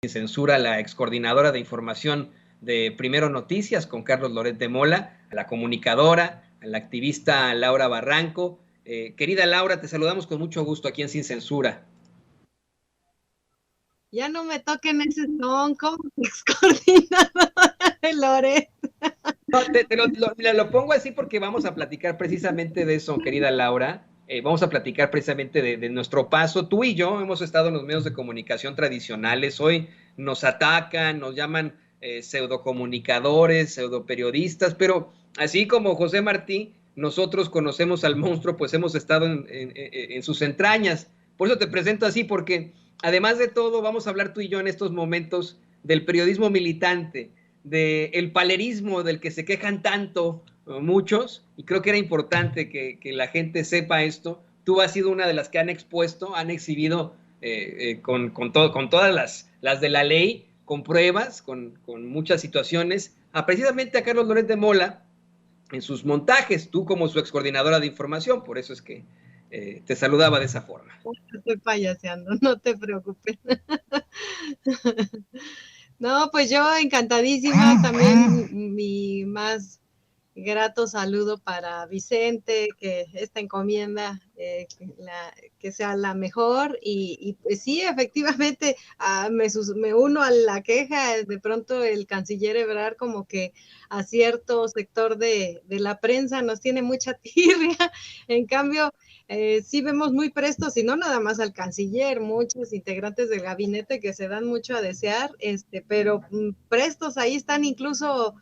censura, la excoordinadora de información de Primero Noticias con Carlos Loret de Mola, a la comunicadora, a la activista Laura Barranco. Querida Laura, te saludamos con mucho gusto aquí en Sin Censura. Ya no me toquen ese son, como excoordinadora de Loret. No, lo pongo así porque vamos a platicar precisamente de eso, querida Laura. Vamos a platicar precisamente de nuestro paso. Tú y yo hemos estado en los medios de comunicación tradicionales. Hoy nos atacan, nos llaman pseudocomunicadores, pseudoperiodistas, pero así como José Martí, nosotros conocemos al monstruo, pues hemos estado en sus entrañas. Por eso te presento así, porque además de todo, vamos a hablar tú y yo en estos momentos del periodismo militante, del palerismo del que se quejan tanto muchos, y creo que era importante que la gente sepa esto. Tú has sido una de las que han expuesto, han exhibido con todas las de la ley, con pruebas, con muchas situaciones, precisamente a Carlos Loret de Mola en sus montajes, tú como su excoordinadora de información, por eso es que te saludaba de esa forma. Estoy payaseando, no te preocupes. No, pues yo encantadísima, también mi más grato saludo para Vicente, que esta encomienda que sea la mejor y pues sí, efectivamente me uno a la queja, de pronto el canciller Ebrard como que a cierto sector de la prensa nos tiene mucha tirria, en cambio sí vemos muy prestos, y no nada más al canciller, muchos integrantes del gabinete que se dan mucho a desear, pero prestos ahí están incluso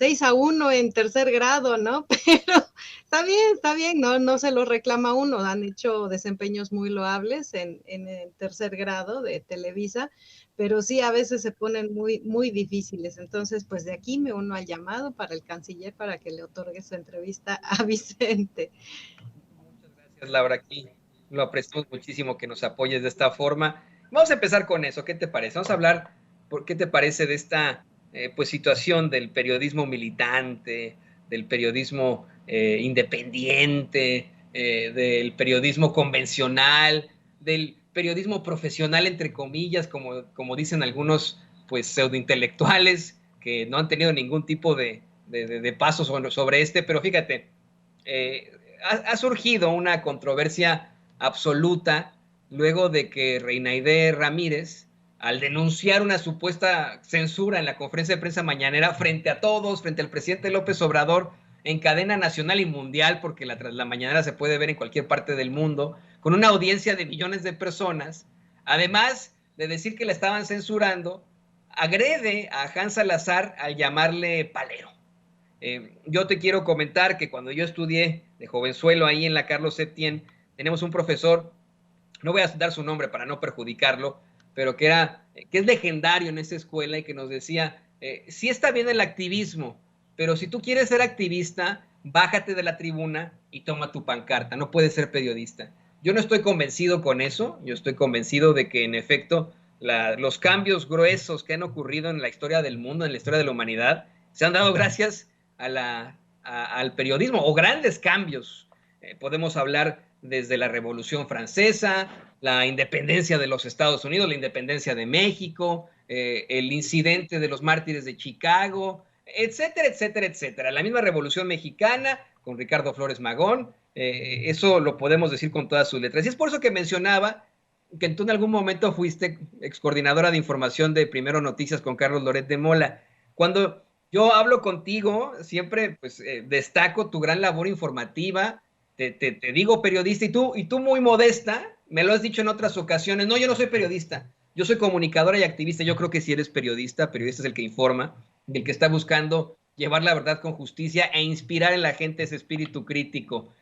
6-1 en tercer grado, ¿no? Pero está bien, no se lo reclama uno, han hecho desempeños muy loables en el tercer grado de Televisa, pero sí a veces se ponen muy difíciles. Entonces, pues de aquí me uno al llamado para el canciller para que le otorgue su entrevista a Vicente. Muchas gracias, Laura. Aquí lo apreciamos muchísimo que nos apoyes de esta forma. Vamos a empezar con eso. ¿Qué te parece? Vamos a hablar, ¿qué te parece de esta pues situación del periodismo militante, del periodismo independiente, del periodismo convencional, del periodismo profesional, entre comillas, como dicen algunos pues pseudointelectuales que no han tenido ningún tipo de paso sobre este, pero fíjate, ha surgido una controversia absoluta luego de que Reinaide Ramírez, al denunciar una supuesta censura en la conferencia de prensa mañanera frente a todos, frente al presidente López Obrador, en cadena nacional y mundial, porque la mañanera se puede ver en cualquier parte del mundo, con una audiencia de millones de personas, además de decir que la estaban censurando, agrede a Hans Salazar al llamarle palero. Yo te quiero comentar que cuando yo estudié de jovenzuelo ahí en la Carlos Septién, tenemos un profesor, no voy a dar su nombre para no perjudicarlo, pero que es legendario en esa escuela y que nos decía, sí está bien el activismo, pero si tú quieres ser activista, bájate de la tribuna y toma tu pancarta, no puedes ser periodista. Yo no estoy convencido con eso, yo estoy convencido de que en efecto los cambios gruesos que han ocurrido en la historia del mundo, en la historia de la humanidad, se han dado gracias al periodismo, o grandes cambios. Podemos hablar desde la Revolución Francesa, la independencia de los Estados Unidos, la independencia de México, el incidente de los mártires de Chicago, etcétera, etcétera, etcétera. La misma Revolución Mexicana con Ricardo Flores Magón, eso lo podemos decir con todas sus letras. Y es por eso que mencionaba que tú en algún momento fuiste excoordinadora de información de Primero Noticias con Carlos Loret de Mola. Cuando yo hablo contigo, siempre pues destaco tu gran labor informativa, te digo periodista y tú muy modesta, me lo has dicho en otras ocasiones, no, yo no soy periodista, yo soy comunicadora y activista, yo creo que si eres periodista es el que informa, el que está buscando llevar la verdad con justicia e inspirar en la gente ese espíritu crítico.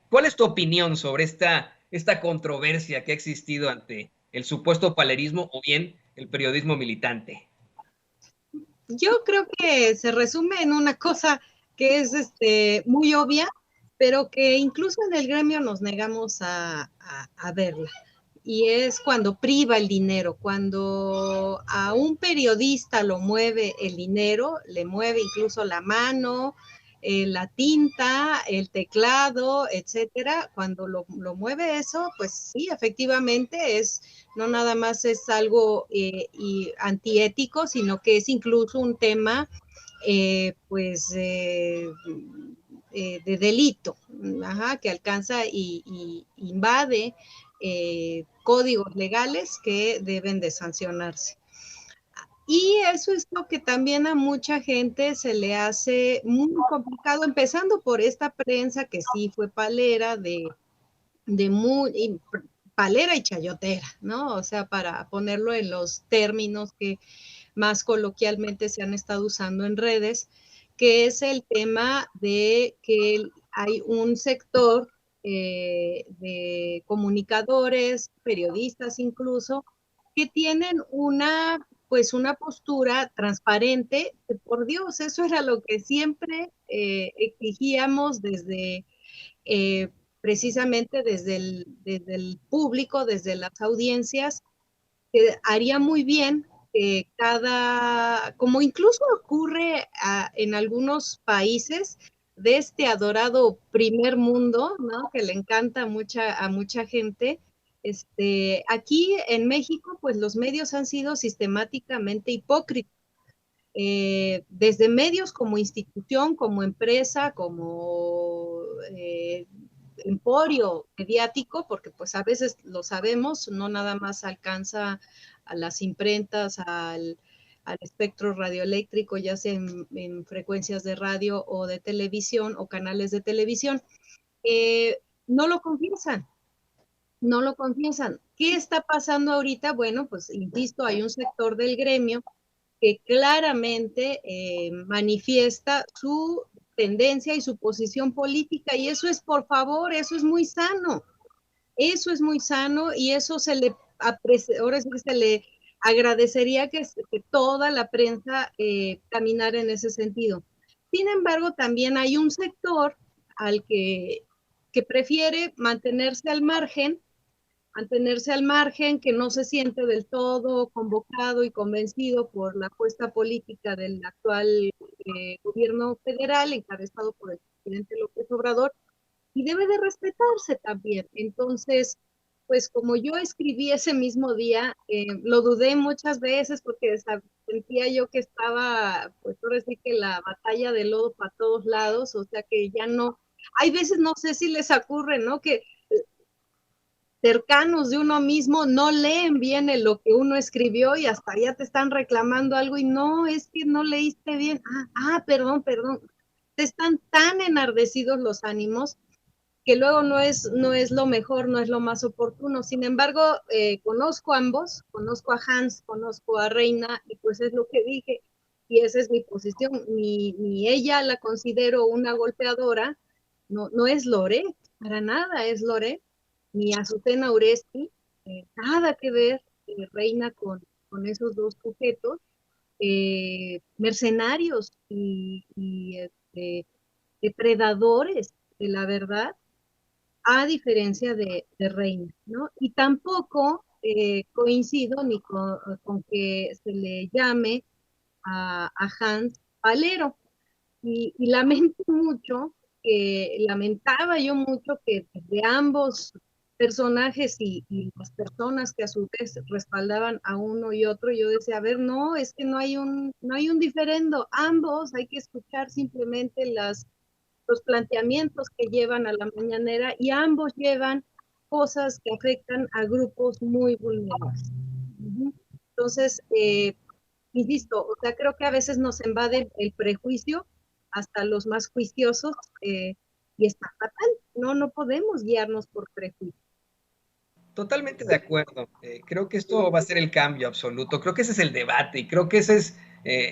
¿Cuál es tu opinión sobre esta controversia que ha existido ante el supuesto palerismo o bien el periodismo militante? Yo creo que se resume en una cosa que es muy obvia, pero que incluso en el gremio nos negamos a verla. Y es cuando priva el dinero, cuando a un periodista lo mueve el dinero, le mueve incluso la mano, la tinta, el teclado, etcétera, cuando lo mueve eso, pues sí, efectivamente no nada más es algo y antiético, sino que es incluso un tema de delito, que alcanza y invade códigos legales que deben de sancionarse. Y eso es lo que también a mucha gente se le hace muy complicado, empezando por esta prensa que sí fue palera palera y chayotera, ¿no? O sea, para ponerlo en los términos que más coloquialmente se han estado usando en redes, que es el tema de que hay un sector de comunicadores, periodistas incluso, que tienen una postura transparente, que por Dios, eso era lo que siempre exigíamos desde precisamente desde el público, desde las audiencias, que haría muy bien que como incluso ocurre en algunos países de este adorado primer mundo, ¿no? Que le encanta a mucha gente. Aquí en México, pues los medios han sido sistemáticamente hipócritas. Desde medios como institución, como empresa, como emporio mediático, porque pues a veces lo sabemos, no nada más alcanza a las imprentas, al espectro radioeléctrico, ya sea en frecuencias de radio o de televisión o canales de televisión, no lo confiesan. No lo confiesan. ¿Qué está pasando ahorita? Bueno, pues insisto, hay un sector del gremio que claramente manifiesta su tendencia y su posición política, y eso es, por favor, eso es muy sano y eso ahora sí que se le agradecería que toda la prensa caminara en ese sentido. Sin embargo, también hay un sector al que prefiere mantenerse al margen, que no se siente del todo convocado y convencido por la apuesta política del actual gobierno federal, encabezado por el presidente López Obrador, y debe de respetarse también. Entonces, pues como yo escribí ese mismo día, lo dudé muchas veces porque sentía yo que estaba, pues ahora sí que la batalla de lodo para todos lados, o sea que ya no, hay veces no sé si les ocurre, ¿no? Que cercanos de uno mismo no leen bien lo que uno escribió y hasta ya te están reclamando algo y no, es que no leíste bien. Perdón. Te están tan enardecidos los ánimos que luego no es lo mejor, no es lo más oportuno. Sin embargo, conozco a ambos, conozco a Hans, conozco a Reina, y pues es lo que dije, y esa es mi posición. Ni ella la considero una golpeadora, no es Lore, para nada es Lore, ni Azucena Uresti, nada que ver Reina con esos dos sujetos, mercenarios y depredadores de la verdad, a diferencia de Reina, ¿no? Y tampoco coincido ni con que se le llame a Hans palero. Y lamentaba yo mucho que de ambos personajes y las personas que a su vez respaldaban a uno y otro, yo decía, a ver, no, es que no hay un diferendo, ambos hay que escuchar simplemente los planteamientos que llevan a la mañanera, y ambos llevan cosas que afectan a grupos muy vulnerables. Entonces, insisto, o sea, creo que a veces nos invade el prejuicio, hasta los más juiciosos, y está fatal, no podemos guiarnos por prejuicio. Totalmente de acuerdo. Creo que esto va a ser el cambio absoluto. Creo que ese es el debate y creo que esa es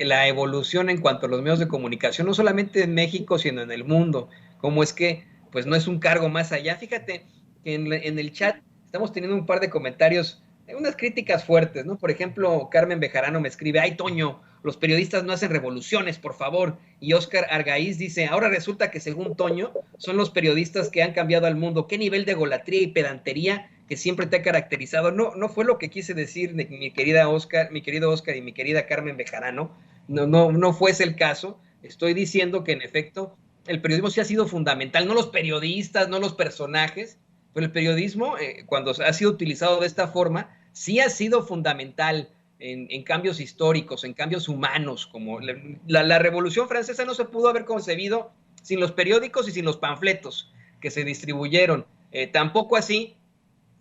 la evolución en cuanto a los medios de comunicación, no solamente en México, sino en el mundo. Cómo es que, pues, no es un cargo más allá. Fíjate que en el chat estamos teniendo un par de comentarios, unas críticas fuertes, ¿no? Por ejemplo, Carmen Bejarano me escribe, ay, Toño, los periodistas no hacen revoluciones, por favor. Y Oscar Argaiz dice, ahora resulta que según Toño, son los periodistas que han cambiado al mundo. ¿Qué nivel de golatría y pedantería que siempre te ha caracterizado? No fue lo que quise decir, mi querido Oscar y mi querida Carmen Bejarano. No fue ese el caso. Estoy diciendo que en efecto el periodismo sí ha sido fundamental, no los periodistas, no los personajes, pero el periodismo, cuando ha sido utilizado de esta forma, sí ha sido fundamental en cambios históricos, en cambios humanos, como la Revolución Francesa no se pudo haber concebido sin los periódicos y sin los panfletos que se distribuyeron. Tampoco así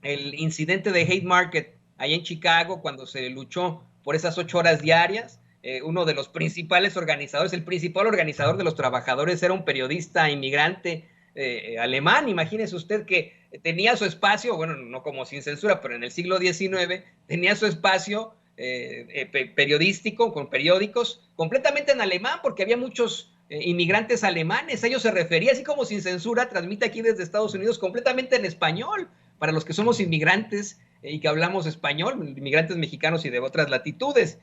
el incidente de Haymarket allá en Chicago, cuando se luchó por esas 8 horas diarias. Uno de los principales organizadores, el principal organizador de los trabajadores era un periodista inmigrante alemán. Imagínese usted que tenía su espacio, bueno, no como Sin Censura, pero en el siglo XIX tenía su espacio periodístico, con periódicos, completamente en alemán, porque había muchos inmigrantes alemanes. Ellos se referían, así como Sin Censura transmite aquí desde Estados Unidos, completamente en español, para los que somos inmigrantes y que hablamos español, inmigrantes mexicanos y de otras latitudes.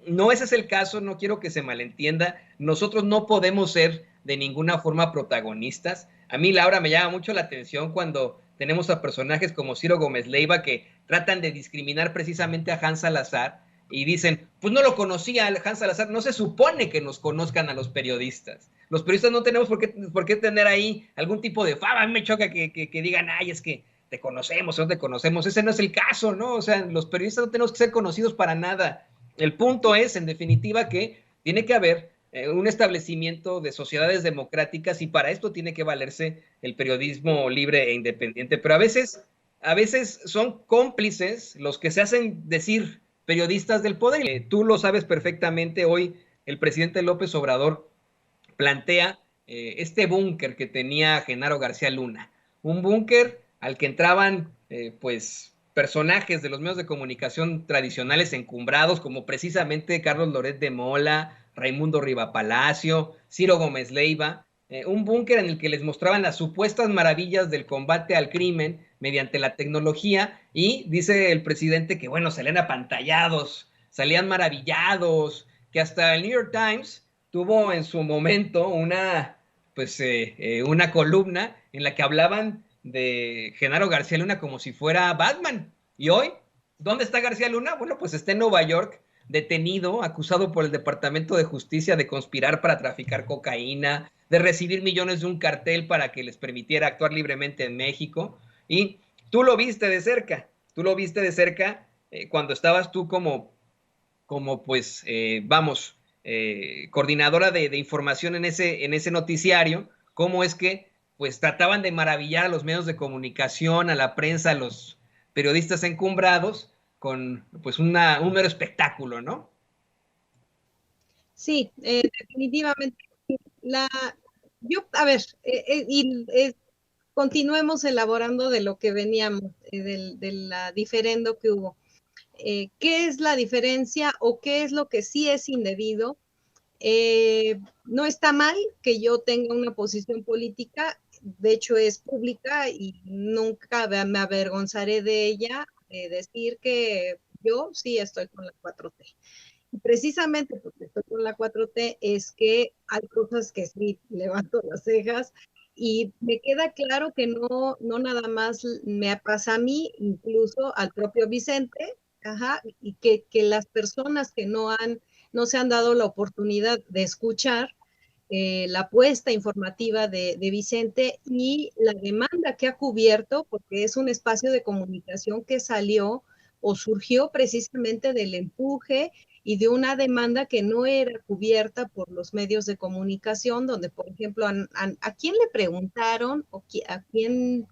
No ese es el caso, no quiero que se malentienda. Nosotros no podemos ser de ninguna forma protagonistas. A mí, Laura, me llama mucho la atención cuando tenemos a personajes como Ciro Gómez Leiva que tratan de discriminar precisamente a Hans Salazar y dicen, pues no lo conocía Hans Salazar. No se supone que nos conozcan a los periodistas. Los periodistas no tenemos por qué tener ahí algún tipo de fama. A mí me choca que digan, ay, es que te conocemos, no te conocemos. Ese no es el caso, ¿no? O sea, los periodistas no tenemos que ser conocidos para nada. El punto es, en definitiva, que tiene que haber un establecimiento de sociedades democráticas y para esto tiene que valerse el periodismo libre e independiente. Pero a veces son cómplices los que se hacen decir periodistas del poder. Tú lo sabes perfectamente, hoy el presidente López Obrador plantea este búnker que tenía Genaro García Luna, un búnker al que entraban pues personajes de los medios de comunicación tradicionales encumbrados, como precisamente Carlos Loret de Mola, Raimundo Riva Palacio, Ciro Gómez Leiva, un búnker en el que les mostraban las supuestas maravillas del combate al crimen mediante la tecnología, y dice el presidente que bueno, salían apantallados, salían maravillados, que hasta el New York Times tuvo en su momento una columna en la que hablaban de Genaro García Luna como si fuera Batman. Y hoy, ¿dónde está García Luna? Bueno, pues está en Nueva York, detenido, acusado por el Departamento de Justicia de conspirar para traficar cocaína, de recibir millones de un cartel para que les permitiera actuar libremente en México. Y tú lo viste de cerca, cuando estabas tú como pues, coordinadora de información en ese noticiario, cómo es que pues trataban de maravillar a los medios de comunicación, a la prensa, a los periodistas encumbrados, con pues un mero espectáculo, ¿no? Sí, definitivamente. Continuemos elaborando de lo que veníamos, de la diferendo que hubo. ¿Qué es la diferencia o qué es lo que sí es indebido? No está mal que yo tenga una posición política, de hecho es pública y nunca me avergonzaré de ella, de decir que yo sí estoy con la 4T. Y precisamente porque estoy con la 4T es que hay cosas que sí levanto las cejas y me queda claro que no nada más me pasa a mí, incluso al propio Vicente, y que las personas que no se han dado la oportunidad de escuchar la apuesta informativa de Vicente y la demanda que ha cubierto, porque es un espacio de comunicación que salió o surgió precisamente del empuje y de una demanda que no era cubierta por los medios de comunicación, donde, por ejemplo, ¿a quién le preguntaron o a quién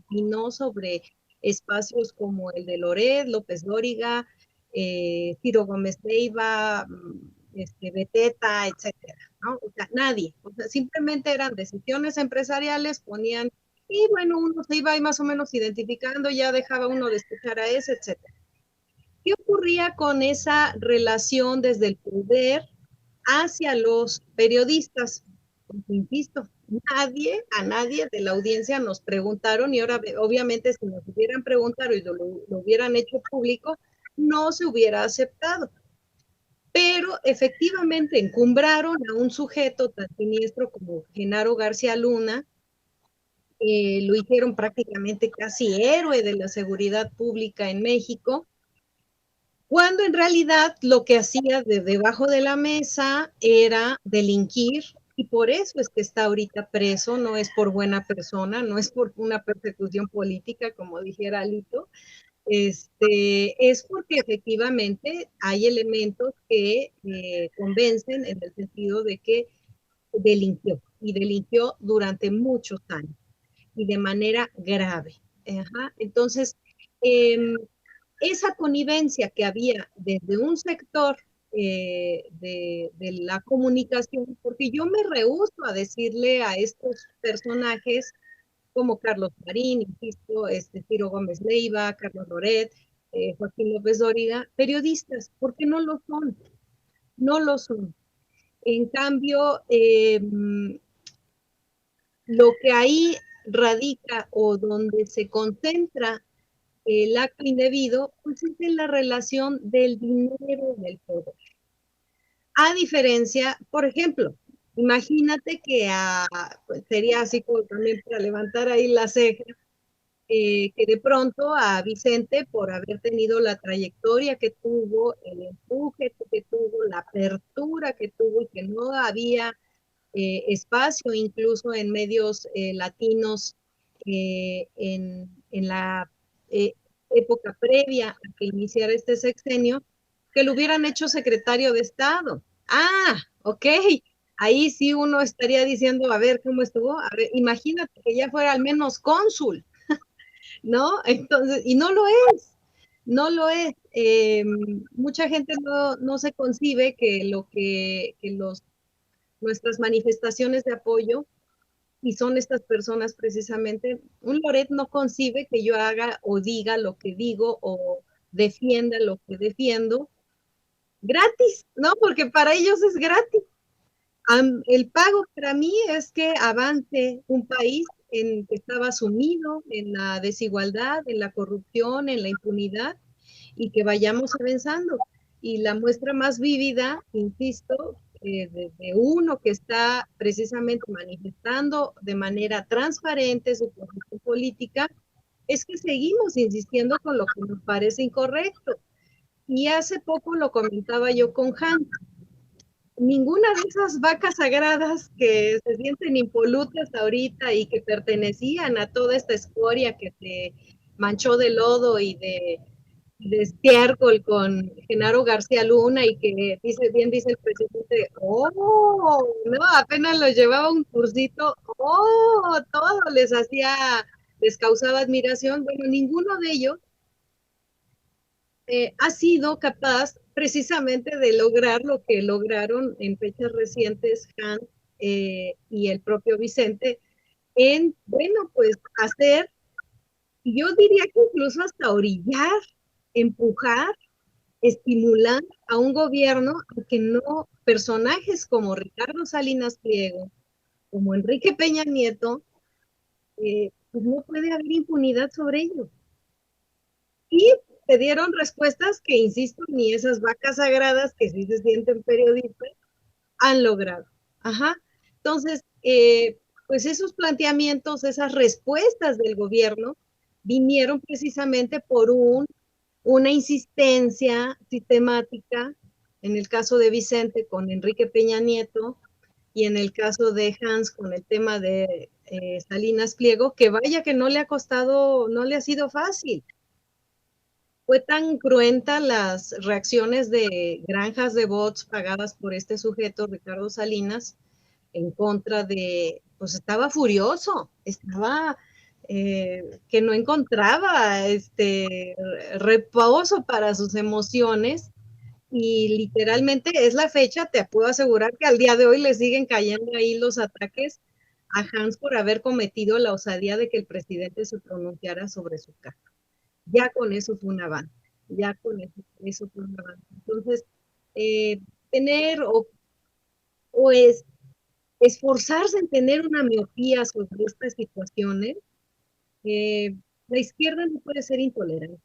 opinó sobre espacios como el de Loret, López Dóriga, Ciro Gómez Leiva, Beteta, etcétera, ¿no? O sea, nadie. O sea, simplemente eran decisiones empresariales, ponían, y bueno, uno se iba ahí más o menos identificando, ya dejaba uno de escuchar a ese, etcétera. ¿Qué ocurría con esa relación desde el poder hacia los periodistas? Pues, insisto, a nadie de la audiencia nos preguntaron, y ahora obviamente si nos hubieran preguntado y lo hubieran hecho público, no se hubiera aceptado. Pero efectivamente encumbraron a un sujeto tan siniestro como Genaro García Luna, lo hicieron prácticamente casi héroe de la seguridad pública en México, cuando en realidad lo que hacía de debajo de la mesa era delinquir y por eso es que está ahorita preso, no es por buena persona, no es por una persecución política, como dijera Alito, es porque efectivamente hay elementos que convencen en el sentido de que delinquió y delinquió durante muchos años y de manera grave. Ajá. Entonces, esa connivencia que había desde un sector de la comunicación, porque yo me rehúso a decirle a estos personajes como Carlos Marín, insisto, Ciro Gómez Leiva, Carlos Loret, Joaquín López Dóriga, periodistas, porque no lo son, no lo son. En cambio, lo que ahí radica o donde se concentra el acto indebido, pues es en la relación del dinero del poder. A diferencia, por ejemplo, imagínate que pues sería así como también para levantar ahí la ceja, que de pronto a Vicente, por haber tenido la trayectoria que tuvo, el empuje que tuvo, la apertura que tuvo y que no había espacio incluso en medios latinos en la eh, época previa a que iniciara este sexenio, que lo hubieran hecho secretario de Estado. Ah, ok, ahí sí uno estaría diciendo, a ver cómo estuvo, a ver, imagínate que ya fuera al menos cónsul, ¿no? Entonces, y no lo es, no lo es. Mucha gente no se concibe que nuestras manifestaciones de apoyo, y son estas personas precisamente, un Loret no concibe que yo haga o diga lo que digo o defienda lo que defiendo gratis, ¿no? Porque para ellos es gratis. El pago para mí es que avance un país en que estaba sumido en la desigualdad, en la corrupción, en la impunidad, y que vayamos avanzando. Y la muestra más vívida, insisto, de uno que está precisamente manifestando de manera transparente su posición política, es que seguimos insistiendo con lo que nos parece incorrecto. Y hace poco lo comentaba yo con Hans, ninguna de esas vacas sagradas que se sienten impolutas ahorita y que pertenecían a toda esta escoria que se manchó de lodo y de estiércol con Genaro García Luna y que dice el presidente, oh, no, apenas los llevaba un cursito, oh, todo les causaba admiración, bueno, ninguno de ellos ha sido capaz precisamente de lograr lo que lograron en fechas recientes Hans y el propio Vicente en, bueno, pues hacer, yo diría que incluso hasta orillar, empujar, estimular a un gobierno a que no, personajes como Ricardo Salinas Pliego, como Enrique Peña Nieto, pues no puede haber impunidad sobre ellos. Y te dieron respuestas que, insisto, ni esas vacas sagradas que sí se sienten periodistas han logrado. Ajá. Entonces, pues esos planteamientos, esas respuestas del gobierno vinieron precisamente por una insistencia sistemática, en el caso de Vicente con Enrique Peña Nieto y en el caso de Hans con el tema de Salinas Pliego, que vaya que no le ha costado, no le ha sido fácil. Fue tan cruenta las reacciones de granjas de bots pagadas por este sujeto, Ricardo Salinas, en contra de, pues estaba furioso, estaba que no encontraba reposo para sus emociones y literalmente es la fecha, te puedo asegurar que al día de hoy le siguen cayendo ahí los ataques a Hans por haber cometido la osadía de que el presidente se pronunciara sobre su caso. Ya con eso fue un avance, ya con eso fue un avance. Entonces, tener o es esforzarse en tener una miopía sobre estas situaciones, la izquierda no puede ser intolerante.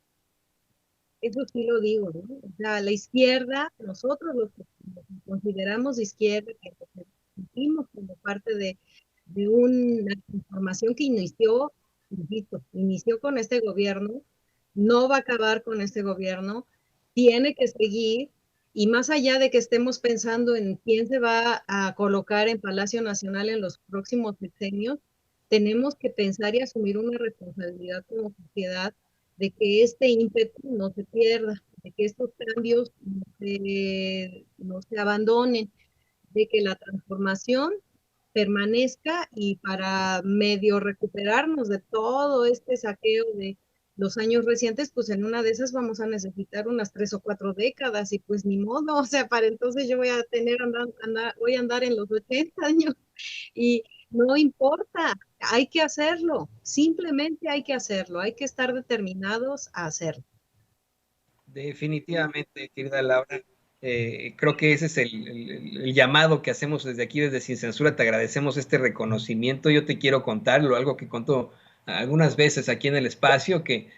Eso sí lo digo, ¿no? O sea, la izquierda, nosotros los que nos consideramos de izquierda, que nos sentimos como parte de una transformación que inició, insisto, inició con este gobierno, no va a acabar con este gobierno, tiene que seguir Y más allá de que estemos pensando en quién se va a colocar en Palacio Nacional en los próximos sexenios, tenemos que pensar y asumir una responsabilidad como sociedad de que este ímpetu no se pierda, de que estos cambios no se abandonen, de que la transformación permanezca, y para medio recuperarnos de todo este saqueo de los años recientes, pues en una de esas vamos a necesitar unas 3 o 4 décadas, y pues ni modo, o sea, para entonces yo voy a voy a andar en los 80 años, y no importa, hay que hacerlo, simplemente hay que hacerlo, hay que estar determinados a hacerlo. Definitivamente, querida Laura. Creo que ese es el llamado que hacemos desde aquí, desde Sin Censura. Te agradecemos este reconocimiento. Yo te quiero contarlo, algo que contó algunas veces aquí en el espacio, que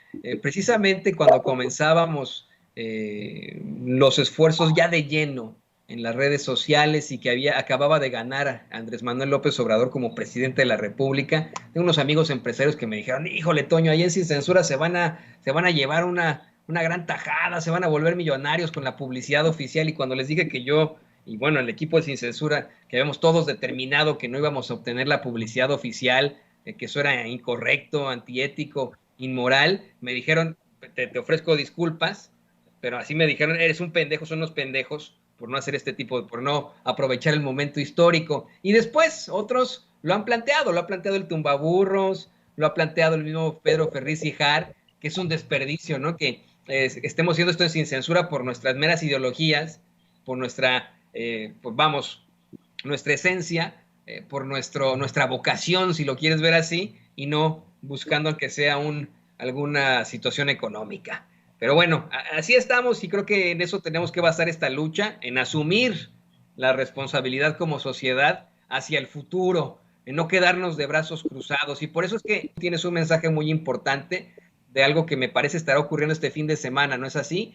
precisamente cuando comenzábamos los esfuerzos ya de lleno en las redes sociales y que acababa de ganar a Andrés Manuel López Obrador como presidente de la República, tengo unos amigos empresarios que me dijeron: híjole, Toño, ahí en Sin Censura se van a llevar una gran tajada, se van a volver millonarios con la publicidad oficial. Y cuando les dije que yo y bueno, el equipo de Sin Censura, que habíamos todos determinado que no íbamos a obtener la publicidad oficial, que eso era incorrecto, antiético, inmoral, me dijeron: te ofrezco disculpas, pero así me dijeron: eres un pendejo, son unos pendejos por no hacer este tipo, por no aprovechar el momento histórico. Y después otros lo han planteado, lo ha planteado el Tumbaburros, lo ha planteado el mismo Pedro Ferriz y Jar, que es un desperdicio, ¿no? Que estemos haciendo esto Sin Censura por nuestras meras ideologías, por nuestra, pues vamos, nuestra esencia, por nuestra vocación, si lo quieres ver así, y no buscando que sea alguna situación económica. Pero bueno, así estamos, y creo que en eso tenemos que basar esta lucha, en asumir la responsabilidad como sociedad hacia el futuro, en no quedarnos de brazos cruzados. Y por eso es que tienes un mensaje muy importante de algo que me parece estará ocurriendo este fin de semana, ¿no es así?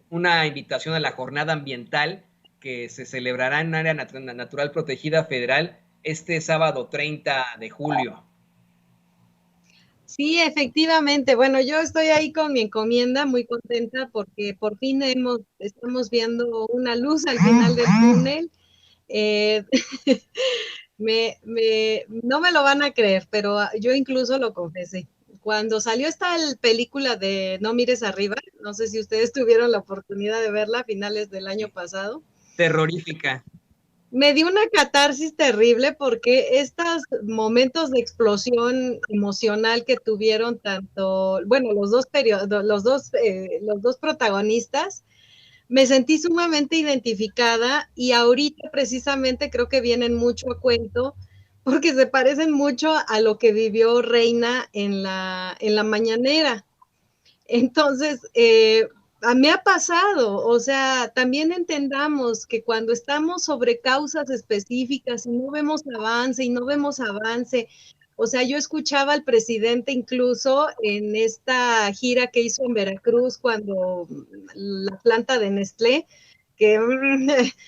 Una invitación a la jornada ambiental que se celebrará en área natural protegida federal este sábado 30 de julio. Sí, efectivamente. Bueno, yo estoy ahí con mi encomienda, muy contenta porque por fin estamos viendo una luz al final del túnel. No me lo van a creer, pero yo incluso lo confesé. Cuando salió esta película de No mires arriba, no sé si ustedes tuvieron la oportunidad de verla a finales del año pasado. Terrorífica. Me dio una catarsis terrible porque estos momentos de explosión emocional que tuvieron tanto, bueno, los dos protagonistas, me sentí sumamente identificada, y ahorita precisamente creo que vienen mucho a cuento porque se parecen mucho a lo que vivió Reina en la mañanera. Entonces, a mí ha pasado, o sea, también entendamos que cuando estamos sobre causas específicas y no vemos avance, o sea, yo escuchaba al presidente incluso en esta gira que hizo en Veracruz cuando la planta de Nestlé, que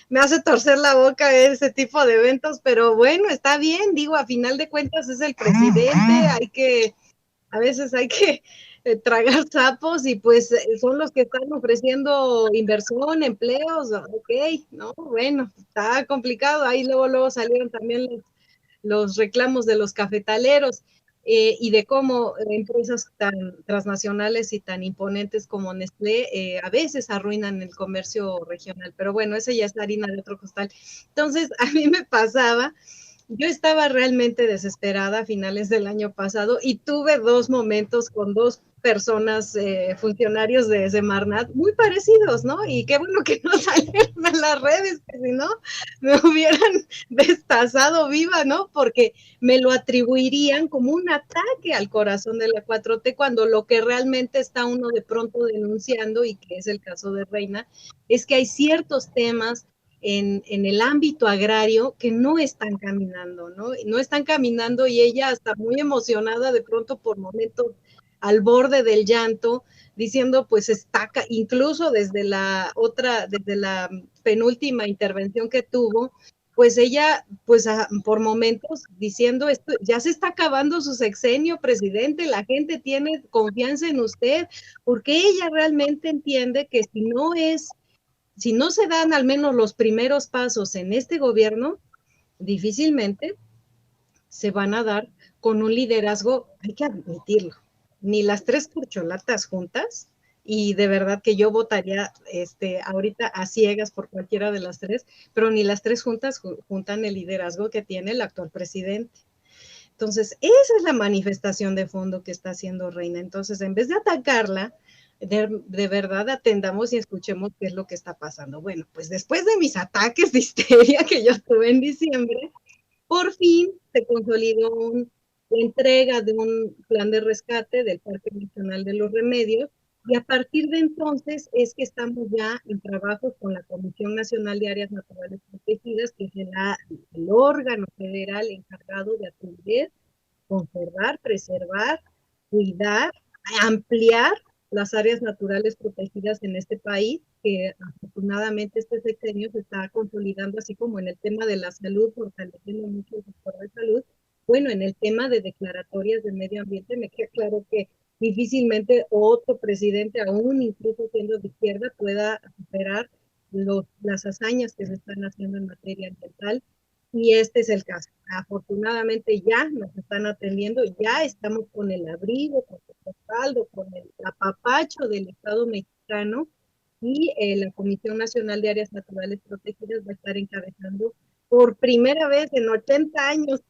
me hace torcer la boca ese tipo de eventos, pero bueno, está bien, digo, a final de cuentas es el presidente, a veces hay que tragar sapos, y pues son los que están ofreciendo inversión, empleos, ok, ¿no? Bueno, está complicado, ahí luego salieron también los reclamos de los cafetaleros, y de cómo empresas tan transnacionales y tan imponentes como Nestlé a veces arruinan el comercio regional, pero bueno, esa ya es harina de otro costal. Entonces, a mí me pasaba. Yo estaba realmente desesperada a finales del año pasado y tuve 2 momentos con 2 personas, funcionarios de Semarnat, muy parecidos, ¿no? Y qué bueno que no salieron en las redes, que si no me hubieran destazado viva, ¿no? Porque me lo atribuirían como un ataque al corazón de la 4T, cuando lo que realmente está uno de pronto denunciando, y que es el caso de Reina, es que hay ciertos temas en el ámbito agrario que no están caminando, ¿no? No están caminando, y ella está muy emocionada de pronto por momentos al borde del llanto, diciendo pues incluso desde la penúltima intervención que tuvo, pues ella, pues por momentos diciendo: esto ya se está acabando su sexenio, presidente, la gente tiene confianza en usted, porque ella realmente entiende que si no es si no se dan al menos los primeros pasos en este gobierno, difícilmente se van a dar con un liderazgo, hay que admitirlo, ni las tres corcholatas juntas, y de verdad que yo votaría ahorita a ciegas por cualquiera de las tres, pero ni las tres juntas juntan el liderazgo que tiene el actual presidente. Entonces, esa es la manifestación de fondo que está haciendo Reina. Entonces, en vez de atacarla, de verdad atendamos y escuchemos qué es lo que está pasando. Bueno, pues después de mis ataques de histeria que yo tuve en diciembre, por fin se consolidó la entrega de un plan de rescate del Parque Nacional de los Remedios, y a partir de entonces es que estamos ya en trabajos con la Comisión Nacional de Áreas Naturales Protegidas, que es el órgano federal encargado de atender, conservar, preservar, cuidar, ampliar las áreas naturales protegidas en este país, que afortunadamente este sexenio se está consolidando, así como en el tema de la salud, fortaleciendo mucho el sector de salud. Bueno, en el tema de declaratorias de medio ambiente, me queda claro que difícilmente otro presidente, aún incluso siendo de izquierda, pueda superar las hazañas que se están haciendo en materia ambiental, y este es el caso. Afortunadamente ya nos están atendiendo, ya estamos con el abrigo, con el respaldo, con el apapacho del Estado mexicano, y la Comisión Nacional de Áreas Naturales Protegidas va a estar encabezando por primera vez en 80 años.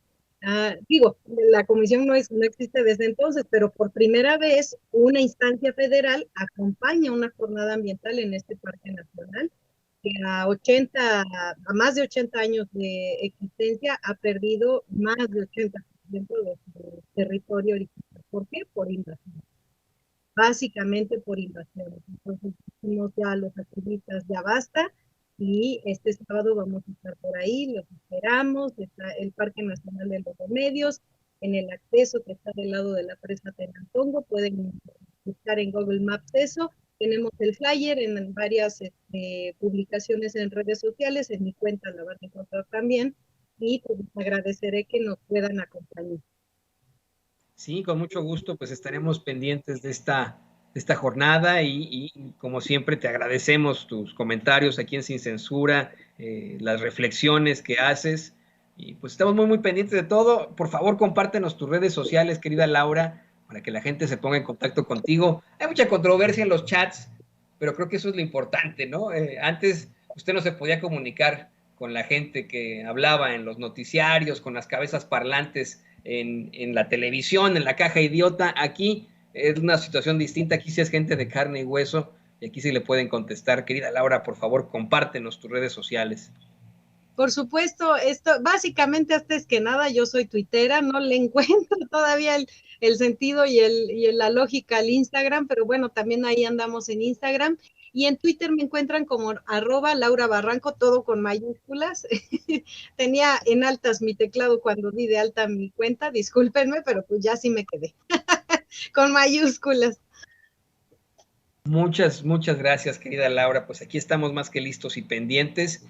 Digo, la comisión no existe desde entonces, pero por primera vez una instancia federal acompaña una jornada ambiental en este parque nacional, que a más de 80 años de existencia ha perdido más de 80% de su territorio original. ¿Por qué? Por invasión. Básicamente por invasiones. Entonces, dijimos ya a los activistas, ya basta, y este sábado vamos a estar por ahí, los esperamos. Está el Parque Nacional de los Remedios, en el acceso que está del lado de la presa Tenantongo, pueden buscar en Google Maps eso. Tenemos el flyer en varias publicaciones en redes sociales, en mi cuenta la van a encontrar también, y pues agradeceré que nos puedan acompañar. Sí, con mucho gusto, pues estaremos pendientes de esta jornada y como siempre te agradecemos tus comentarios aquí en Sin Censura, las reflexiones que haces y pues estamos muy pendientes de todo. Por favor, compártenos tus redes sociales, querida Laura, para que la gente se ponga en contacto contigo. Hay mucha controversia en los chats, pero creo que eso es lo importante, ¿no? Antes usted no se podía comunicar con la gente que hablaba en los noticiarios, con las cabezas parlantes en la televisión, en la caja idiota. Aquí es una situación distinta, aquí sí es gente de carne y hueso y aquí sí le pueden contestar. Querida Laura, por favor, compártenos tus redes sociales. Por supuesto, esto básicamente antes que nada yo soy tuitera, no le encuentro todavía el sentido y la lógica al Instagram, pero bueno, también ahí andamos en Instagram, y en Twitter me encuentran como @Laura Barranco, todo con mayúsculas. Tenía en altas mi teclado cuando di de alta mi cuenta, discúlpenme, pero pues ya sí me quedé con mayúsculas. Muchas gracias, querida Laura. Pues aquí estamos más que listos y pendientes.